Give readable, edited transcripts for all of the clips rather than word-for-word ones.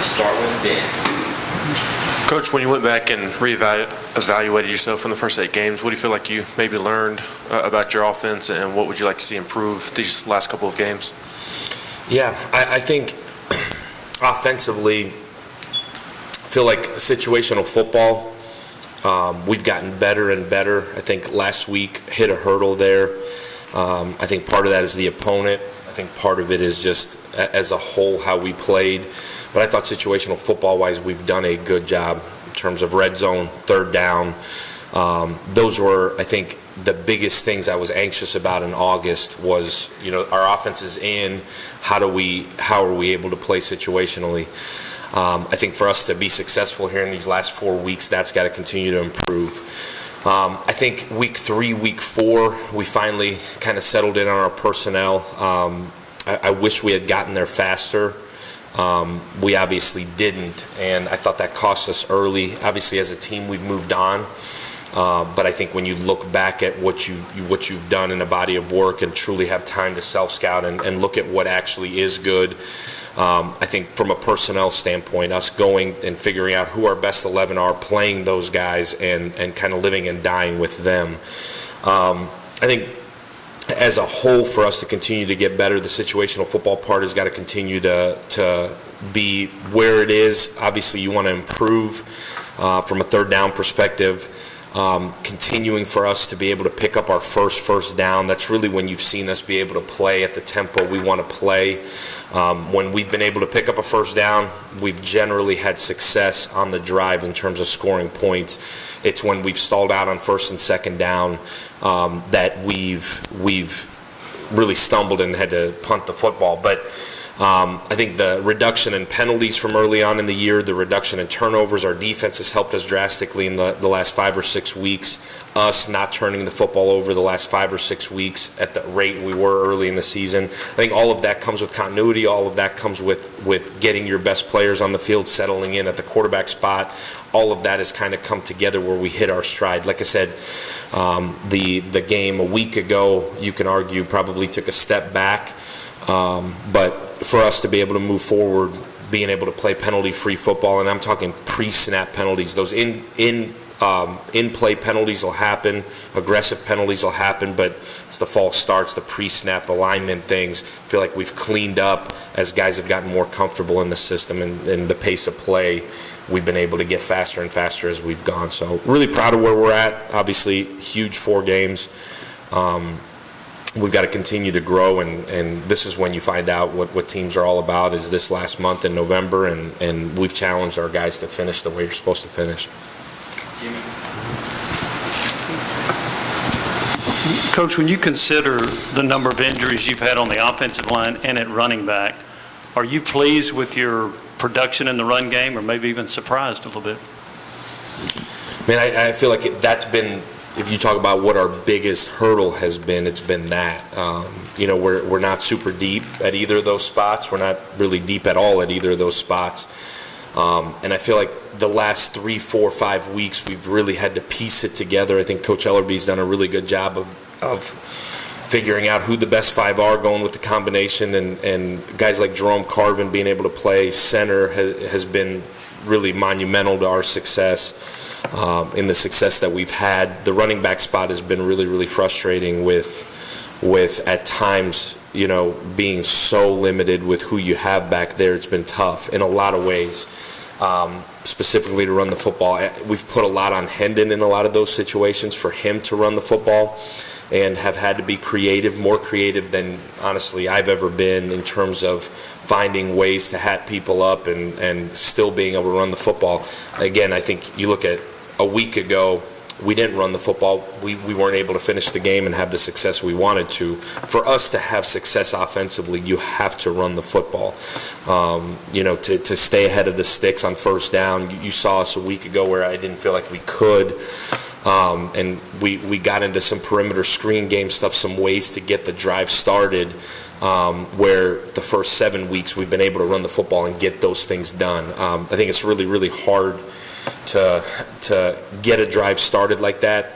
start with Ben. Coach, when you went back and evaluated yourself in the first 8 games, what do you feel like you maybe learned about your offense, and what would you like to see improve these last couple of games? Yeah, I think offensively, I feel like situational football, we've gotten better and better. I think last week hit a hurdle there. I think part of that is the opponent. I think part of it is just as a whole how we played. But I thought situational football-wise, we've done a good job in terms of red zone, third down. Those were, I think, the biggest things I was anxious about in August was, our offense is in. How are we able to play situationally? I think for us to be successful here in these last 4 weeks, that's got to continue to improve. I think week 3, week 4, we finally kind of settled in on our personnel. I wish we had gotten there faster. We obviously didn't, and I thought that cost us early. Obviously, as a team, we've moved on. But I think when you look back at what you've done in a body of work and truly have time to self-scout and look at what actually is good, I think from a personnel standpoint, us going and figuring out who our best 11 are, playing those guys, and kind of living and dying with them. I think as a whole, for us to continue to get better, the situational football part has got to continue to be where it is. Obviously, you want to improve from a third down perspective. Continuing for us to be able to pick up our first down. That's really when you've seen us be able to play at the tempo we want to play. When we've been able to pick up a first down, we've generally had success on the drive in terms of scoring points. It's when we've stalled out on first and second down that we've really stumbled and had to punt the football. But I think the reduction in penalties from early on in the year, the reduction in turnovers, our defense has helped us drastically in the last 5 or 6 weeks. Us not turning the football over the last 5 or 6 weeks at the rate we were early in the season. I think all of that comes with continuity. All of that comes with getting your best players on the field, settling in at the quarterback spot. All of that has kind of come together where we hit our stride. Like I said, the game a week ago, you can argue, probably took a step back. But for us to be able to move forward, being able to play penalty-free football, and I'm talking pre-snap penalties, those in-play penalties will happen, aggressive penalties will happen, but it's the false starts, the pre-snap alignment things. I feel like we've cleaned up as guys have gotten more comfortable in the system and the pace of play. We've been able to get faster and faster as we've gone. So really proud of where we're at. Obviously, huge 4 games. We've got to continue to grow, and this is when you find out what teams are all about, is this last month in November, and we've challenged our guys to finish the way you're supposed to finish. Coach, when you consider the number of injuries you've had on the offensive line and at running back, are you pleased with your production in the run game, or maybe even surprised a little bit? Man, I feel like that's been, if you talk about what our biggest hurdle has been, it's been that. We're not super deep at either of those spots. We're not really deep at all at either of those spots. And I feel like the last 3, 4, 5 weeks, we've really had to piece it together. I think Coach Ellerby's done a really good job of figuring out who the best 5 are, going with the combination, and guys like Jerome Carvin being able to play center has been really monumental to our success, in the success that we've had. The running back spot has been really, really frustrating with at times, being so limited with who you have back there. It's been tough in a lot of ways, specifically to run the football. We've put a lot on Hendon in a lot of those situations for him to run the football, and have had to be creative, more creative than, honestly, I've ever been in terms of finding ways to hat people up and still being able to run the football. Again, I think you look at a week ago, we didn't run the football. We weren't able to finish the game and have the success we wanted to. For us to have success offensively, you have to run the football. To stay ahead of the sticks on first down. You saw us a week ago where I didn't feel like we could. And we got into some perimeter screen game stuff, some ways to get the drive started, where the first 7 weeks we've been able to run the football and get those things done. I think it's really, really hard to get a drive started like that.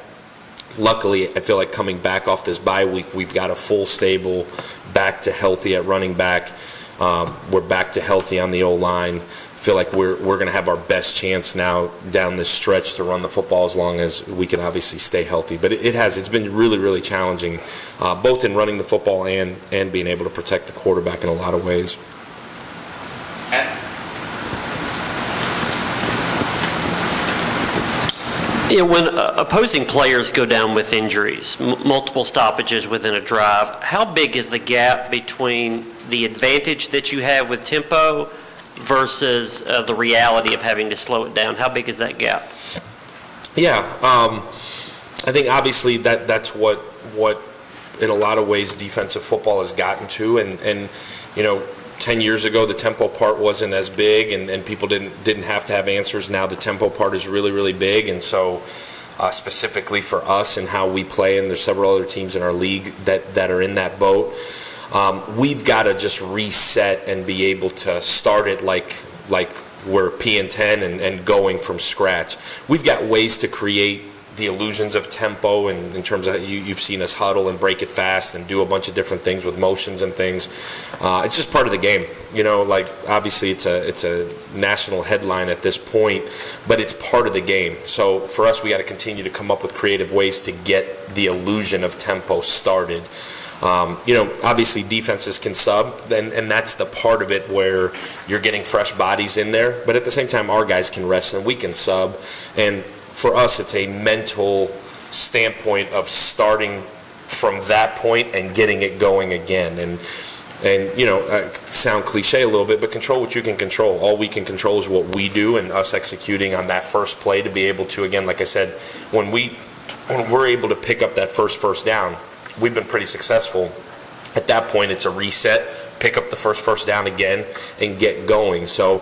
Luckily, I feel like coming back off this bye week, we've got a full stable, back to healthy at running back. We're back to healthy on the O-line. feel like we're going to have our best chance now down this stretch to run the football as long as we can obviously stay healthy. But it's been really, really challenging, both in running the football and being able to protect the quarterback in a lot of ways. When opposing players go down with injuries, multiple stoppages within a drive, how big is the gap between the advantage that you have with tempo versus the reality of having to slow it down? How big is that gap? Yeah, I think obviously that's what in a lot of ways defensive football has gotten to, and 10 years ago, the tempo part wasn't as big, and people didn't have to have answers. Now the tempo part is really, really big, and so specifically for us and how we play, and there's several other teams in our league that are in that boat, we've got to just reset and be able to start it like we're P and 10 and going from scratch. We've got ways to create the illusions of tempo, and in terms of you've seen us huddle and break it fast and do a bunch of different things with motions and things. It's just part of the game, obviously it's a national headline at this point, but it's part of the game. So for us, we got to continue to come up with creative ways to get the illusion of tempo started. Obviously defenses can sub, and that's the part of it where you're getting fresh bodies in there, but at the same time our guys can rest and we can sub, and for us, it's a mental standpoint of starting from that point and getting it going again. And sound cliche a little bit, but control what you can control. All we can control is what we do, and us executing on that first play to be able to, again, like I said, when we're able to pick up that first down, we've been pretty successful. At that point, it's a reset, pick up the first down again, and get going. So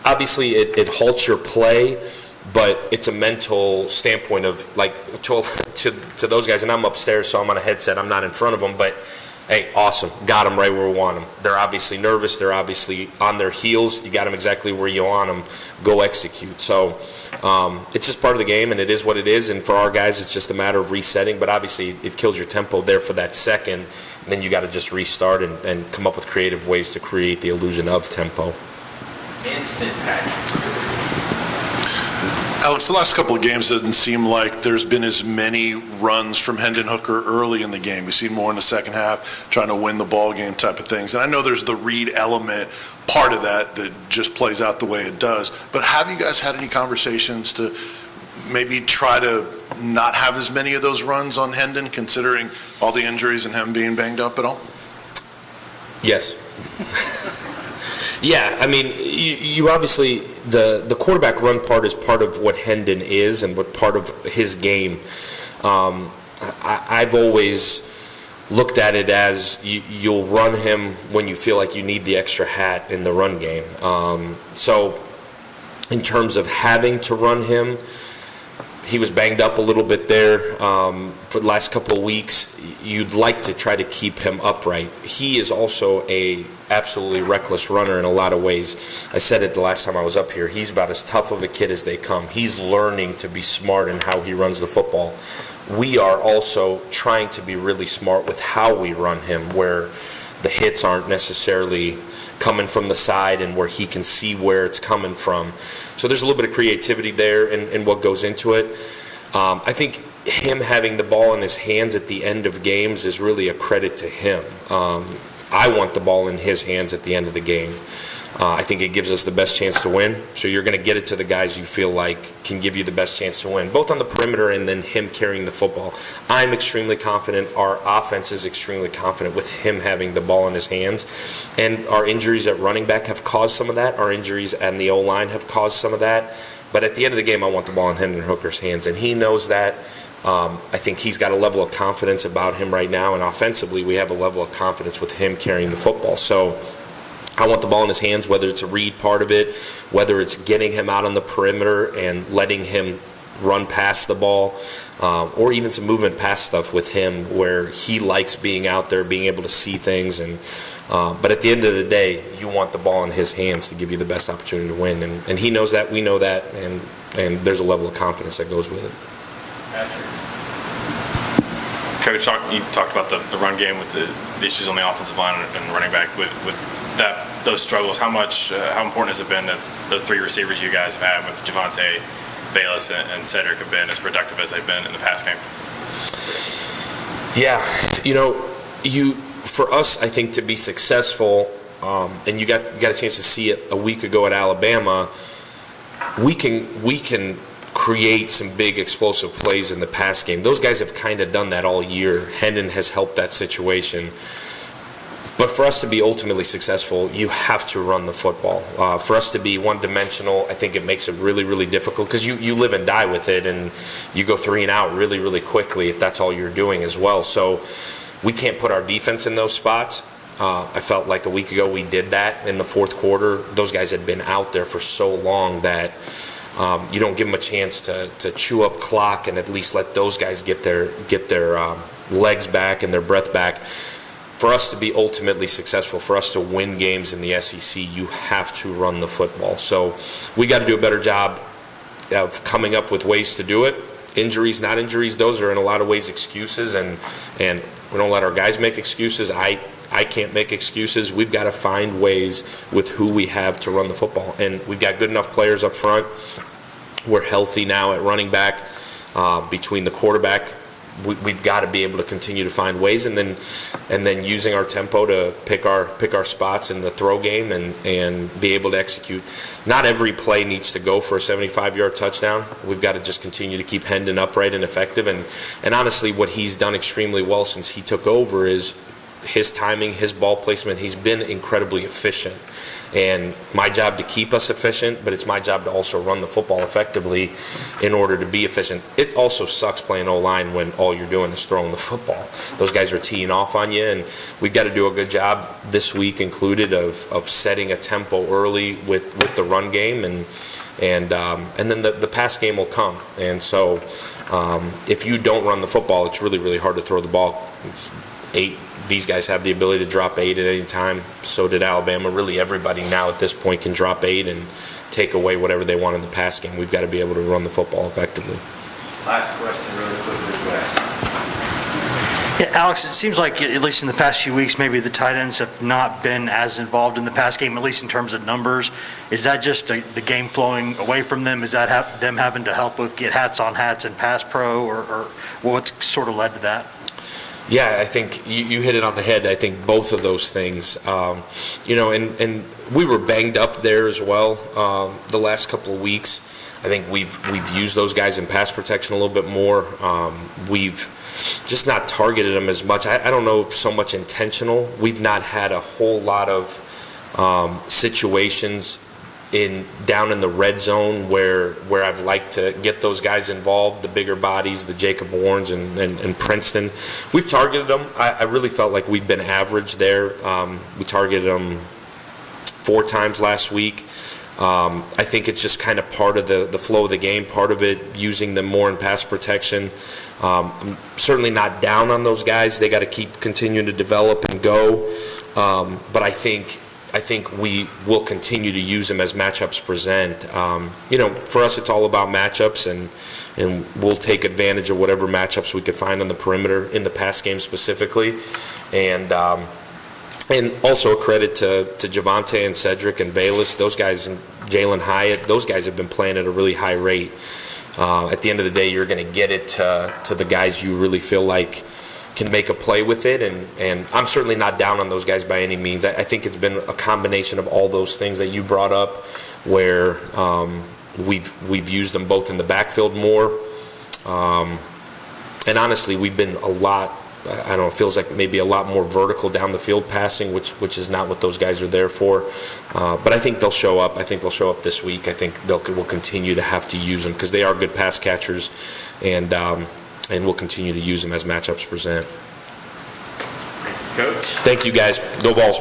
obviously, it halts your play, but it's a mental standpoint of, like, to those guys, and I'm upstairs, so I'm on a headset, I'm not in front of them, but hey, awesome, got them right where we want them. They're obviously nervous, they're obviously on their heels, you got them exactly where you want them, go execute. So it's just part of the game, and it is what it is, and for our guys, it's just a matter of resetting, but obviously it kills your tempo there for that second, and then you got to just restart and come up with creative ways to create the illusion of tempo. Instant pack. Alex, the last couple of games doesn't seem like there's been as many runs from Hendon Hooker early in the game. We've seen more in the second half, trying to win the ball game type of things. And I know there's the read element part of that just plays out the way it does. But have you guys had any conversations to maybe try to not have as many of those runs on Hendon, considering all the injuries and him being banged up at all? Yes. Yeah, I mean, you obviously, the quarterback run part is part of what Hendon is and what part of his game. I've always looked at it as you'll run him when you feel like you need the extra hat in the run game. So in terms of having to run him, he was banged up a little bit there for the last couple of weeks. You'd like to try to keep him upright. He is also a absolutely reckless runner in a lot of ways. I said it the last time I was up here. He's about as tough of a kid as they come. He's learning to be smart in how he runs the football. We are also trying to be really smart with how we run him, where the hits aren't necessarily coming from the side and where he can see where it's coming from. So there's a little bit of creativity there in what goes into it. I think him having the ball in his hands at the end of games is really a credit to him. I want the ball in his hands at the end of the game. I think it gives us the best chance to win. So you're going to get it to the guys you feel like can give you the best chance to win, both on the perimeter and then him carrying the football. I'm extremely confident. Our offense is extremely confident with him having the ball in his hands. And our injuries at running back have caused some of that. Our injuries and the O-line have caused some of that. But at the end of the game, I want the ball in Hendon Hooker's hands, and he knows that. I think he's got a level of confidence about him right now, and offensively we have a level of confidence with him carrying the football. So I want the ball in his hands, whether it's a read part of it, whether it's getting him out on the perimeter and letting him run past the ball, or even some movement past stuff with him where he likes being out there, being able to see things. But at the end of the day, you want the ball in his hands to give you the best opportunity to win. And he knows that, we know that, and there's a level of confidence that goes with it. Coach, you talked about the run game with the issues on the offensive line and running back. With that those struggles, how important has it been that those three receivers you guys have had with Javonte, Bayless, and Cedric have been as productive as they've been in the past game? Yeah, for us, I think to be successful, and you got a chance to see it a week ago at Alabama, we can create some big explosive plays in the pass game. Those guys have kind of done that all year. Hendon has helped that situation. But for us to be ultimately successful, you have to run the football. For us to be one-dimensional, I think it makes it really, really difficult because you live and die with it, and you go 3 and out really, really quickly if that's all you're doing as well. So we can't put our defense in those spots. I felt like a week ago we did that in the fourth quarter. Those guys had been out there for so long that you don't give them a chance to chew up clock and at least let those guys get their legs back and their breath back. For us to be ultimately successful, for us to win games in the SEC, you have to run the football. So we got to do a better job of coming up with ways to do it. Injuries, not injuries, those are in a lot of ways excuses, and we don't let our guys make excuses. I can't make excuses. We've got to find ways with who we have to run the football. And we've got good enough players up front. We're healthy now at running back. Between the quarterback, we've got to be able to continue to find ways, and then using our tempo to pick our spots in the throw game and be able to execute. Not every play needs to go for a 75-yard touchdown. We've got to just continue to keep Hendon upright and effective. And honestly, what he's done extremely well since he took over is his timing, his ball placement. He's been incredibly efficient. And my job to keep us efficient, but it's my job to also run the football effectively in order to be efficient. It also sucks playing O-line when all you're doing is throwing the football. Those guys are teeing off on you, and we've got to do a good job this week included of setting a tempo early with the run game, and then the pass game will come. And so if you don't run the football, it's really, really hard to throw the ball. It's 8. These guys have the ability to drop 8 at any time. So did Alabama. Really, everybody now at this point can drop 8 and take away whatever they want in the pass game. We've got to be able to run the football effectively. Last question, really quickly, Wes. Yeah, Alex, it seems like, at least in the past few weeks, maybe the tight ends have not been as involved in the pass game, at least in terms of numbers. Is that just the game flowing away from them? Is that them having to help with get hats on hats and pass pro, or what's sort of led to that? Yeah, I think you hit it on the head. I think both of those things, and we were banged up there as well the last couple of weeks. I think we've used those guys in pass protection a little bit more. We've just not targeted them as much. I don't know if so much intentional. We've not had a whole lot of situations down in the red zone where I've liked to get those guys involved, the bigger bodies, the Jacob Warrens and Princeton. We've targeted them. I really felt like we've been average there. We targeted them 4 times last week. I think it's just kind of part of the flow of the game, part of it using them more in pass protection. I'm certainly not down on those guys. They got to keep continuing to develop and go. But I think we will continue to use them as matchups present. For us, it's all about matchups, and we'll take advantage of whatever matchups we could find on the perimeter in the pass game specifically. And also a credit to Javonte and Cedric and Bayless. Those guys, and Jalen Hyatt, those guys have been playing at a really high rate. At the end of the day, you're going to get it to the guys you really feel like can make a play with it, and I'm certainly not down on those guys by any means. I think it's been a combination of all those things that you brought up, where we've used them both in the backfield more, and honestly, we've been a lot. I don't know. It feels like maybe a lot more vertical down the field passing, which is not what those guys are there for. But I think they'll show up. I think they'll show up this week. I think we'll continue to have to use them because they are good pass catchers, and we'll continue to use them as matchups present. Coach? Thank you, guys. Go Vols.